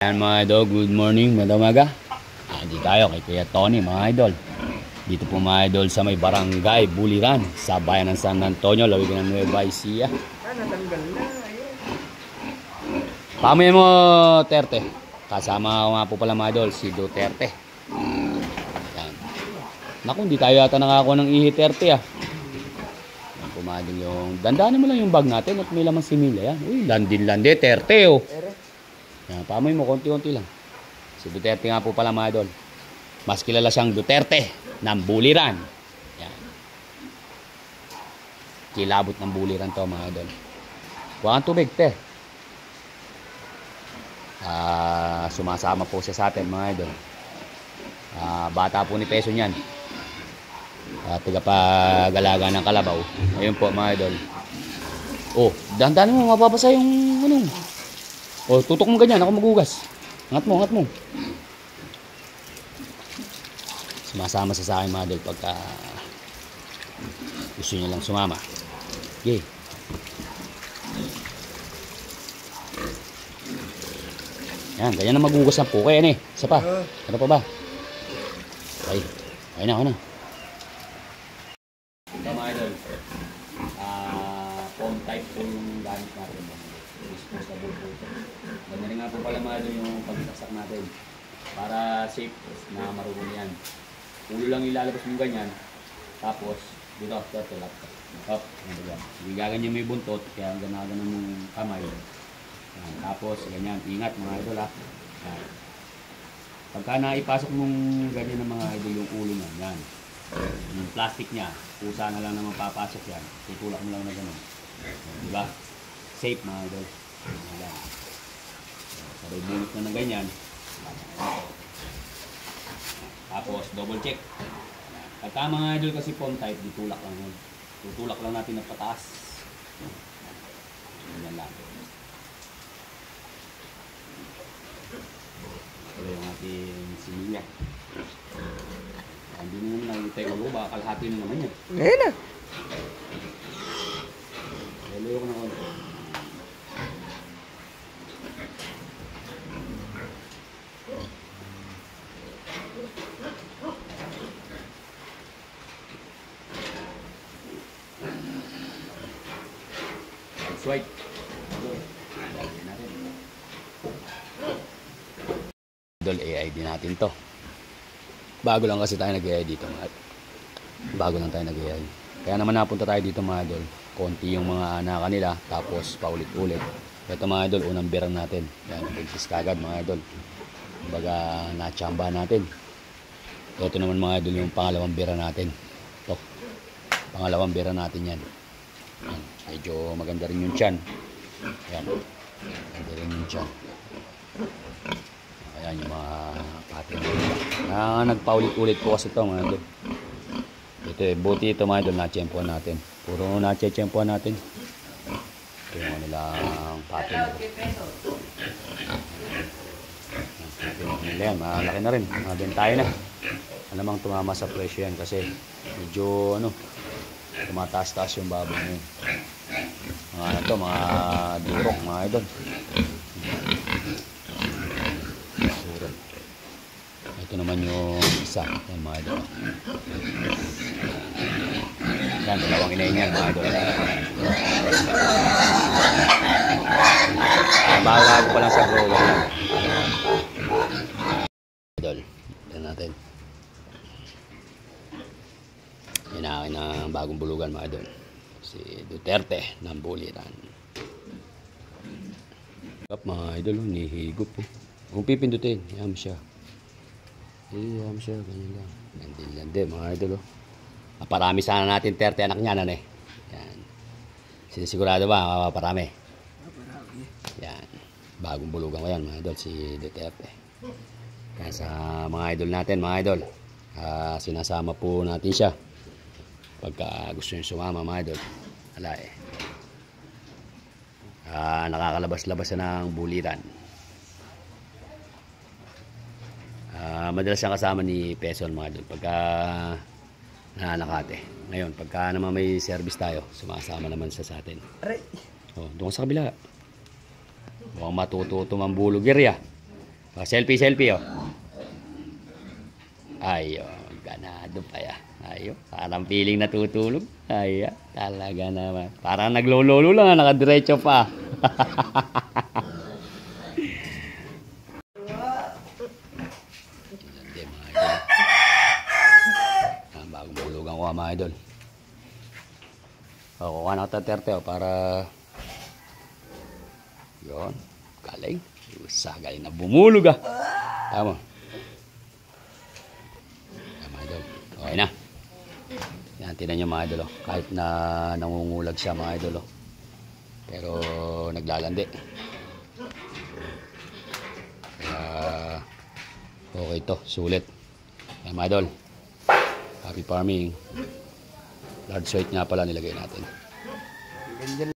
Ayan mga idol, good morning, madamaga. Dito tayo kay Kuya Tony mga idol. Dito po mga idol sa may barangay Buliran sa bayan ng San Antonio, lawig ng Nueva Ecija. Natanggal na. Pamoy mo, Terte. Kasama ko nga po pala mga idol, si Duterte. Ayan. Naku, hindi tayo yata nakakuha ng ihi Terte ah. Ayan po mga idol yung, dandanan mo lang yung bag natin at may lamang simila yan. Uy, landin-landi, Terte oh. Yan, pamoy mo, konti-konti lang. Si Duterte nga po pala mga idol. Mas kilala siyang Duterte ng Buliran. Yan. Kilabot ng Buliran to mga idol. Kuha kang tubig, te. Sumasama po siya sa atin mga idol. Bata po ni Peso niyan. Tagapag-alaga ng kalabaw. Ayun po mga idol. Oh, dahan-dahan mo, mapapasa yung ano. Oh, tutok mo ganyan, ako magugas. Angat mo, angat mo. Sumasama sa akin mga idol pagka gusto niya lang sumama. Okay. Yan, ganyan na magugas ng puke yan eh. Isa pa. Ano pa ba? Okay. Okay na, okay na. Ito mga idol. Phone type po yung gamit natin. Disposable po ito. Ganyan rin nga po pala mga idol yung pagsasak natin. Para safe na marunong yan. Ulo lang ilalabas mo ganyan. Tapos, dito, ito, laptop. Hop, gaganyan mo yung buntot. Kaya ganaganan mong kamay. Yan. Tapos, ganyan. Ingat mga idol ha. Yan. Pagka naipasok mong ganyan ng mga idol yung ulo niya. Yan. Yung plastic niya. Pusa na lang naman papasok yan. Tutulak mo lang na gano'n. Diba? Safe mga idol. Yan. Sabay bunot na ng ganyan. Tapos, double check. Pagka mga idol kasi phone type, ditulak lang yun. Tutulak lang natin ng pataas. Ganyan lang. Ito yung ating similya. Hindi mo naman nakikita yung mag-o, baka kalahati mo naman yan. Ngayon na. Lalo ko na konti. Swipe. Idol AI din natin to. Bago lang kasi tayo nag-AI dito mga. Bago lang tayo nag-AI. Kaya naman napunta tayo dito mga idol. Konti yung mga anak kanila. Tapos paulit-ulit. Ito mga idol, unang bira natin. Yan, buntis kagad mga idol. Kumbaga nachamba natin. Ito naman mga idol yung pangalawang bira natin. Ito. Pangalawang bira natin yan. Yan. Medyo maganda rin yung tiyan. Yan. Maganda rin yung tiyan. Ayan yung mga patin. Nagpaulit-ulit po kasi ito mga idol. Ito eh, buti ito mga idol, na-tsempuan natin. Puro na-tsempuan natin. Ito yung nilang patin. Yan, malaki na rin. Mabentayo na. Alamang tumama sa presyo yan kasi medyo ano, tumataas-taas yung baboy ngayon. Mga ano to, mga durok mga idol. Ito naman yung isa, yan mga idol. Yan, dalawang inayin yan mga idol. Bago pa lang sa grower yan. Idol, yan natin. Yan akin na bagong bulugan mga idol. Si Duterte ng Buliran. Mga idol, nihigop po. Kung pipindutin, yam siya. Yam siya, ganyan lang. Landi mga idol. Parami sana natin 30 anak niya nan eh. Yan. Sinisigurado ba? Parami. Yan. Bagong bulugan ko yan mga idol, si Duterte. Kaya sa mga idol natin, mga idol. Sinasama po natin siya. Pagka gusto nyo sumama mga idol. Wala eh. Nakakalabas-labas ng Buliran. Madalas siyang kasama ni Peson mga idol. Pagka nananakate. Ngayon, pagka naman may service tayo, sumasama naman siya sa atin. Oh, doon sa kabila. Mukhang matututo mambulog area. Selfie, selfie, oh. Ayun, ganado pa ya. Ayun, parang feeling natutulog. Ayun, talaga naman. Parang naglololo lang, nakadiretso pa. Hindi, mga idol. Bagong bulugan ko, mga idol. O, kuha na ito 30, para... Yun, galing. Galing na bumulog, ah. Tama. Mga idol, okay na. Yan, tinan nyo, mga idol, oh. Kahit na nangungulag siya, mga idol, oh. Pero naglalandi. Kaya okay to, sulit. Kaya, mga idol, happy farming. Large weight nga pala nilagay natin.